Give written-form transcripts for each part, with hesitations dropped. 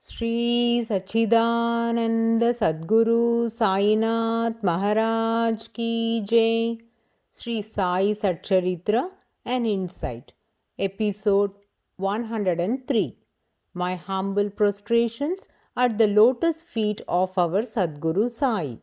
Sri Sachidananda Sadguru Sainath Maharaj Ki Jai. Sri Sai Satcharitra, an Insight. Episode 103. My humble prostrations at the lotus feet of our Sadguru Sai.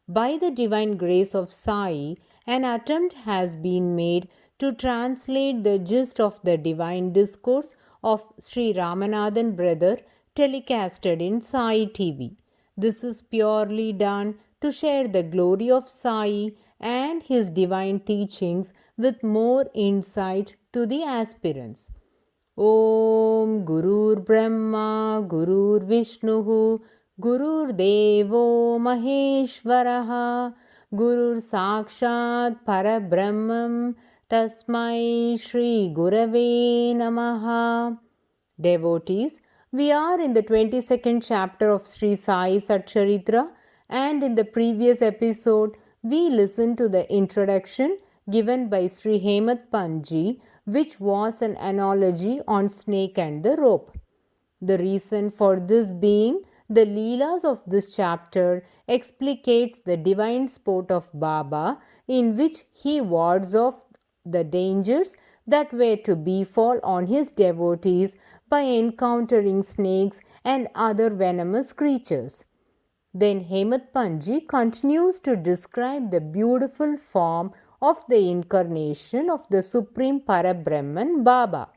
By the divine grace of Sai, an attempt has been made to translate the gist of the divine discourse of Sri Ramanathan brother telecasted in Sai TV. This is purely done to share the glory of Sai and his divine teachings with more insight to the aspirants. Om Gurur Brahma Gurur Vishnu Gurur Devo Maheshwaraha Gurur Sakshat Parabrahmam Tasmai Shri Gurave Namaha. Devotees, we are in the 22nd chapter of Sri Sai Satcharitra, and in the previous episode we listened to the introduction given by Sri Hemat Panji, which was an analogy on snake and the rope. The reason for this being the Leelas of this chapter explicates the divine sport of Baba, in which he wards off the dangers that were to befall on his devotees by encountering snakes and other venomous creatures. Then Hemat Panji continues to describe the beautiful form of the incarnation of the Supreme Parabrahman Baba.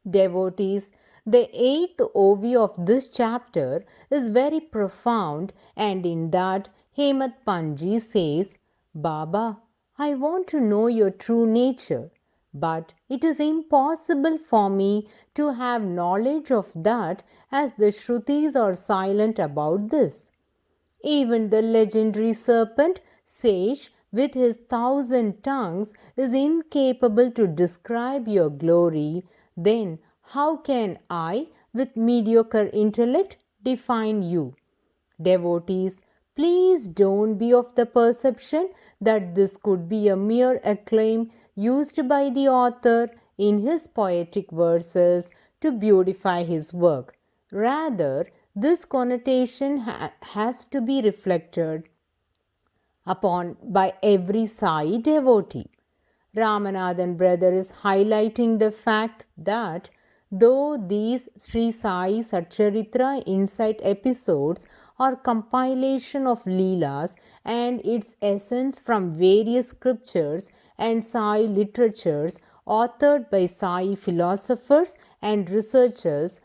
Devotees, the 8th OV of this chapter is very profound, and in that Hemat Panji says, Baba, I want to know your true nature, but it is impossible for me to have knowledge of that, as the Shrutis are silent about this. Even the legendary serpent Sage, with his 1,000 tongues, is incapable to describe your glory. Then how can I, with mediocre intellect, define you? Devotees, please don't be of the perception that this could be a mere acclaim used by the author in his poetic verses to beautify his work. Rather, this connotation has to be reflected upon by every Sai devotee. Ramanathan brother is highlighting the fact that though these Sri Sai Satcharitra insight episodes are compilation of Leelas and its essence from various scriptures and Sai literatures authored by Sai philosophers and researchers,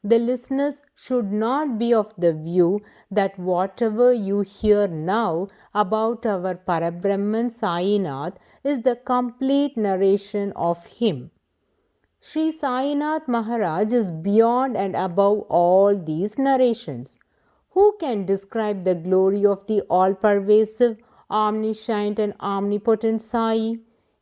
the listeners should not be of the view that whatever you hear now about our Parabrahman Sainath is the complete narration of him. Sri Sainath Maharaj is beyond and above all these narrations. Who can describe the glory of the all-pervasive, omniscient and omnipotent Sai?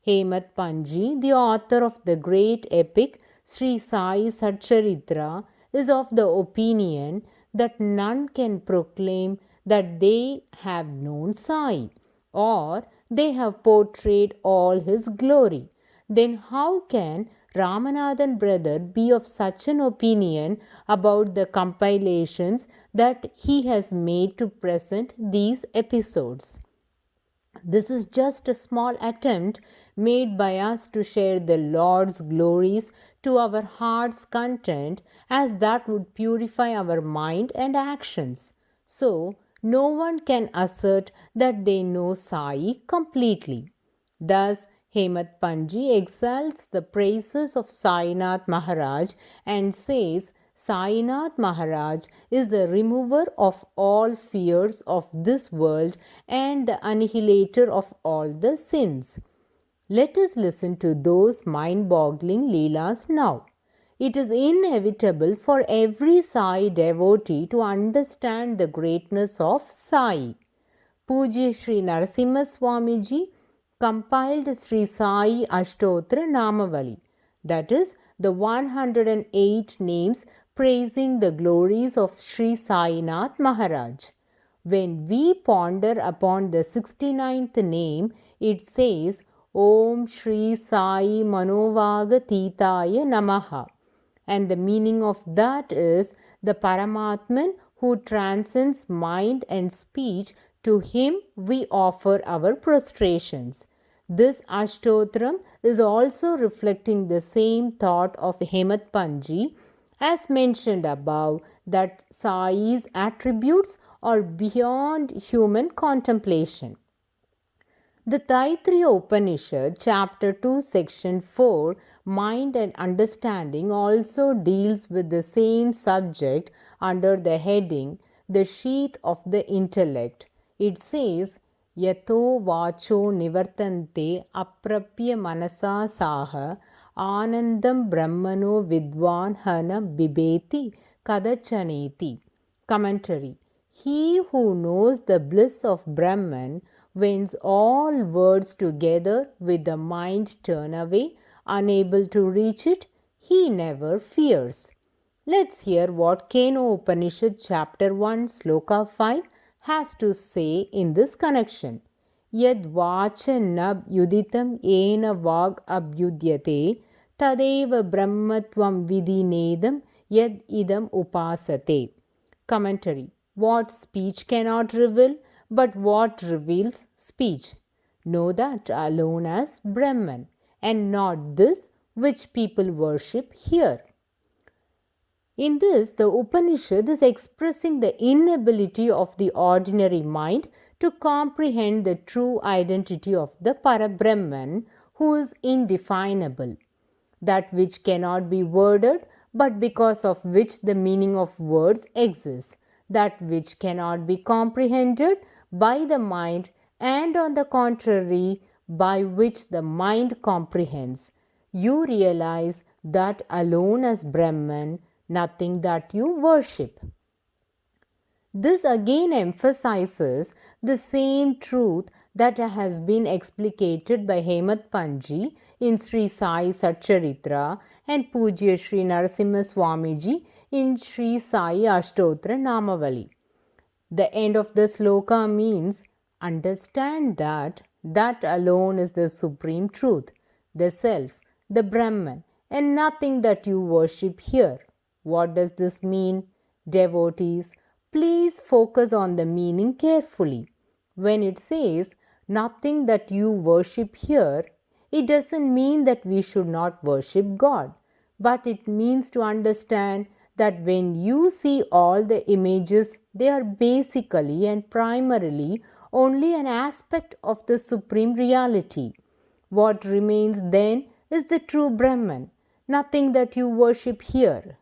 Hemat Panji, the author of the great epic Sri Sai Satcharitra, is of the opinion that none can proclaim that they have known Sai, or they have portrayed all his glory. Then how can Ramanathan brother be of such an opinion about the compilations that he has made to present these episodes? This is just a small attempt made by us to share the Lord's glories to our heart's content, as that would purify our mind and actions. So, no one can assert that they know Sai completely. Thus, Hemat Panji exalts the praises of Sainath Maharaj and says Sainath Maharaj is the remover of all fears of this world and the annihilator of all the sins. Let us listen to those mind-boggling Leelas now. It is inevitable for every Sai devotee to understand the greatness of Sai. Pujya Sri Narasimha Swamiji compiled Sri Sai Ashtotra Namavali, that is, the 108 names praising the glories of Sri Sainath Maharaj. When we ponder upon the 69th name, it says, Om Shri Sai Manovagatitaya Namaha. And the meaning of that is the Paramatman who transcends mind and speech. To him we offer our prostrations. This Ashtotram is also reflecting the same thought of Hemat Panji as mentioned above, that Sai's attributes are beyond human contemplation. The Taittiriya Upanishad, chapter 2, section 4, Mind and Understanding, also deals with the same subject under the heading, The Sheath of the Intellect. It says, Yato vacho nivartante aprapya manasa saha anandam brahmano vidvan hana bibeti kadachaneti. Commentary. He who knows the bliss of Brahman wins all words together with the mind turn away, unable to reach it, he never fears. Let's hear what Keno Upanishad chapter 1 sloka 5 has to say in this connection. Yad vacha nab yuditam ena vag abhyudyate tadeva brahmatvam vidinedam yad idam upasate. Commentary. What speech cannot reveal, but what reveals speech. Know that alone as Brahman, and not this which people worship here. In this, the Upanishad is expressing the inability of the ordinary mind to comprehend the true identity of the Parabrahman, who is indefinable, that which cannot be worded, but because of which the meaning of words exists, that which cannot be comprehended by the mind, and on the contrary, by which the mind comprehends. You realize that alone as Brahman, nothing that you worship. This again emphasizes the same truth that has been explicated by Hemat Panji in Sri Sai SATCHARITRA and Pujya Sri Narasimha Swamiji in Sri Sai Ashtotra Namavali. The end of the sloka means, understand that alone is the supreme truth, the self, the Brahman, and nothing that you worship here. What does this mean? Devotees, please focus on the meaning carefully. When it says nothing that you worship here, it doesn't mean that we should not worship God, but it means to understand that when you see all the images, they are basically and primarily only an aspect of the supreme reality. What remains then is the true Brahman, nothing that you worship here.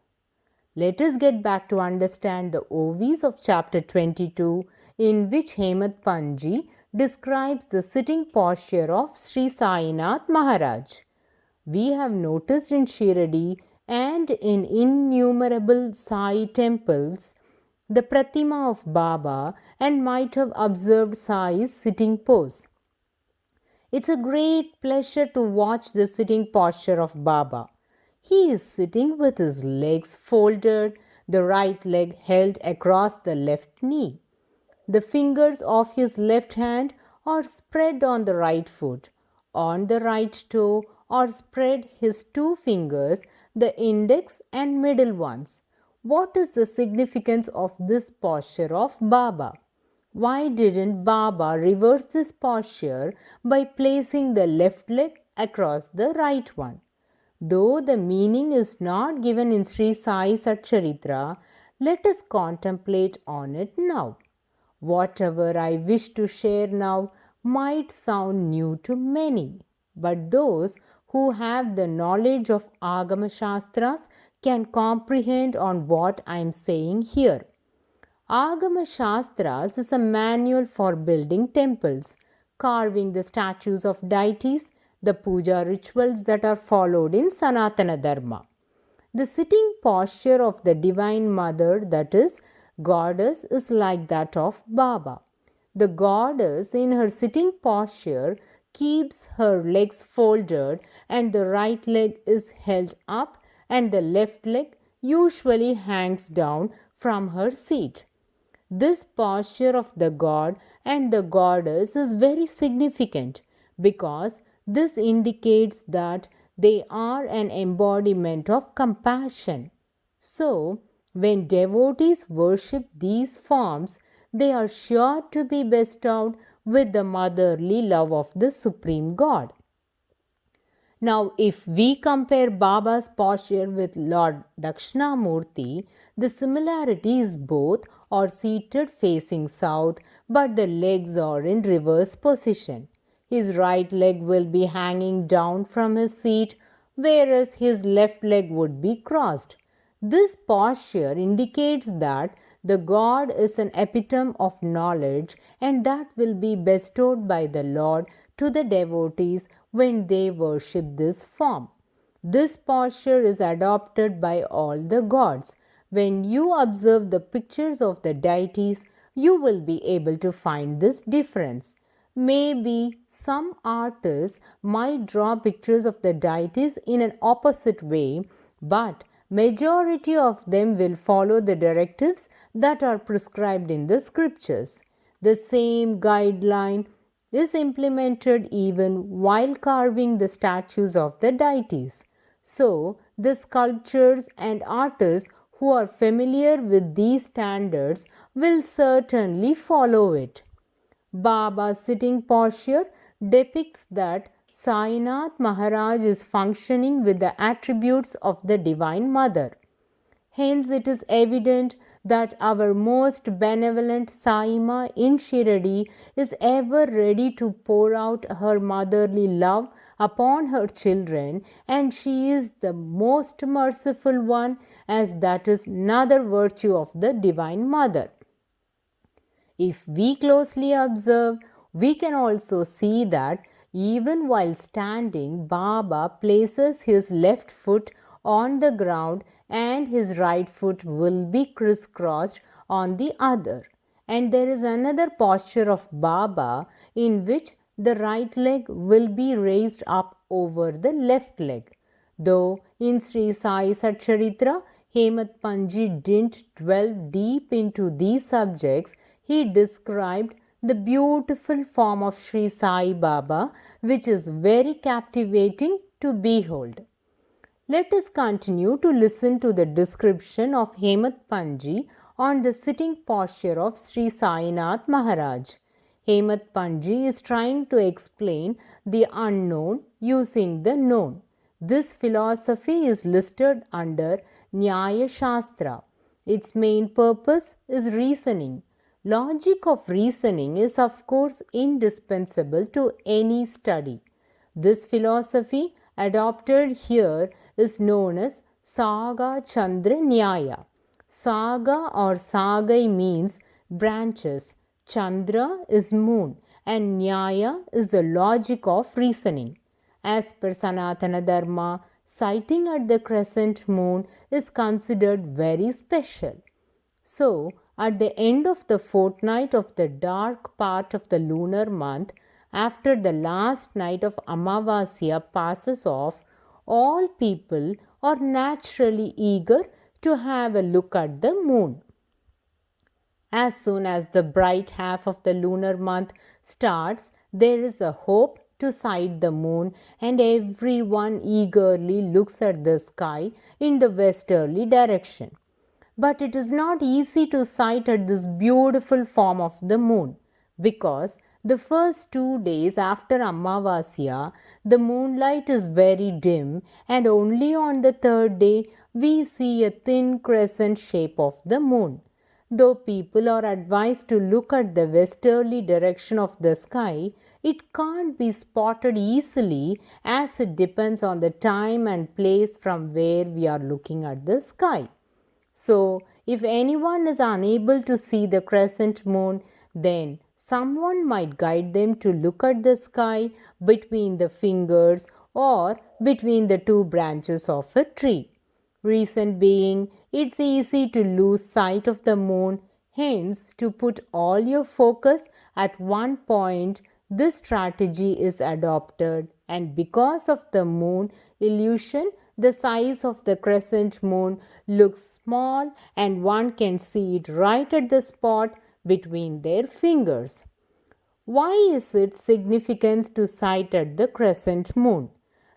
Let us get back to understand the OVs of chapter 22, in which Hemat Panji describes the sitting posture of Sri Sainath Maharaj. We have noticed in Shiradi and in innumerable Sai temples the Pratima of Baba and might have observed Sai's sitting pose. It's a great pleasure to watch the sitting posture of Baba. He is sitting with his legs folded, the right leg held across the left knee. The fingers of his left hand are spread on the right foot. On the right toe are spread his two fingers, the index and middle ones. What is the significance of this posture of Baba? Why didn't Baba reverse this posture by placing the left leg across the right one? Though the meaning is not given in Sri Sai SATCHARITRA, let us contemplate on it now. Whatever I wish to share now might sound new to many, but those who have the knowledge of Agama Shastras can comprehend on what I am saying here. Agama Shastras is a manual for building temples, carving the statues of deities, the puja rituals that are followed in Sanatana Dharma. The sitting posture of the Divine Mother, that is, Goddess, is like that of Baba. The Goddess, in her sitting posture, keeps her legs folded and the right leg is held up and the left leg usually hangs down from her seat. This posture of the God and the Goddess is very significant because this indicates that They are an embodiment of compassion. So, when devotees worship these forms, they are sure to be bestowed with the motherly love of the Supreme God. Now, if we compare Baba's posture with Lord Dakshinamurti, the similarity is both are seated facing south, but the legs are in reverse position. His right leg will be hanging down from his seat, whereas his left leg would be crossed. This posture indicates that the God is an epitome of knowledge and that will be bestowed by the Lord to the devotees when they worship this form. This posture is adopted by all the gods. When you observe the pictures of the deities, you will be able to find this difference. Maybe some artists might draw pictures of the deities in an opposite way, but majority of them will follow the directives that are prescribed in the scriptures. The same guideline is implemented even while carving the statues of the deities. So, the sculptors and artists who are familiar with these standards will certainly follow it. Baba's sitting posture depicts that Sainath Maharaj is functioning with the attributes of the Divine Mother. Hence, it is evident that our most benevolent Saima in Shiradi is ever ready to pour out her motherly love upon her children, and she is the most merciful one, as that is another virtue of the Divine Mother. If we closely observe, we can also see that even while standing, Baba places his left foot on the ground and his right foot will be crisscrossed on the other. And there is another posture of Baba in which the right leg will be raised up over the left leg. Though in Sri Sai SATCHARITRA, Hemant Panji didn't delve deep into these subjects, he described the beautiful form of Sri Sai Baba, which is very captivating to behold. Let us continue to listen to the description of Hemant Panji on the sitting posture of Sri Sainath Maharaj. Hemant Panji is trying to explain the unknown using the known. This philosophy is listed under Nyaya Shastra. Its main purpose is reasoning. Logic of reasoning is, of course, indispensable to any study. This philosophy adopted here is known as Saga Chandra Nyaya. Saga or Sagai means branches, Chandra is moon, and Nyaya is the logic of reasoning. As per Sanatana Dharma, sighting at the crescent moon is considered very special. So, at the end of the fortnight of the dark part of the lunar month, after the last night of Amavasya passes off, all people are naturally eager to have a look at the moon. As soon as the bright half of the lunar month starts, there is a hope to sight the moon, and everyone eagerly looks at the sky in the westerly direction. But it is not easy to sight at this beautiful form of the moon, because the first 2 days after Amavasya, the moonlight is very dim, and only on the third day we see a thin crescent shape of the moon. Though people are advised to look at the westerly direction of the sky, it can't be spotted easily as it depends on the time and place from where we are looking at the sky. So, if anyone is unable to see the crescent moon, then someone might guide them to look at the sky between the fingers or between the two branches of a tree. Reason being, it's easy to lose sight of the moon, hence to put all your focus at one point, this strategy is adopted, and because of the moon illusion, the size of the crescent moon looks small and one can see it right at the spot between their fingers. Why is it significant to sight at the crescent moon?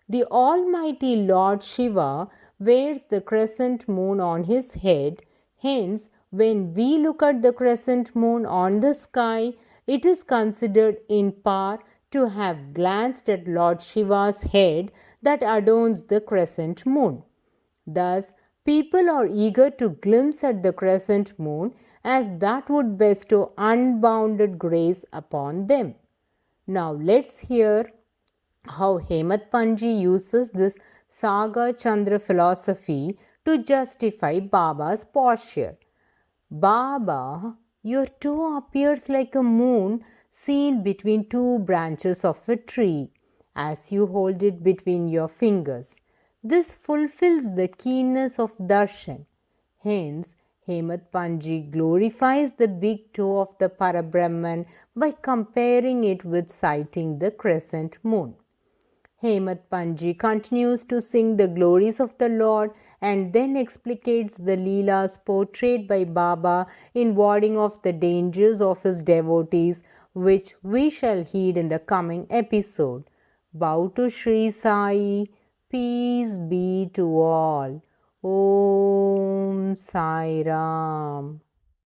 The Almighty Lord Shiva wears the crescent moon on his head. Hence, when we look at the crescent moon on the sky, it is considered in part to have glanced at Lord Shiva's head that adorns the crescent moon. Thus, people are eager to glimpse at the crescent moon as that would bestow unbounded grace upon them. Now, let's hear how Hemat Panji uses this Saga Chandra philosophy to justify Baba's posture. Baba, your toe appears like a moon seen between two branches of a tree as you hold it between your fingers. This fulfills the keenness of darshan. Hence, Hemat Panji glorifies the big toe of the Parabrahman by comparing it with sighting the crescent moon. Hemat Panji continues to sing the glories of the Lord and then explicates the Leelas portrayed by Baba in warding off the dangers of his devotees, which we shall heed in the coming episode. Bow to Sri Sai, peace be to all. Om Sai Ram.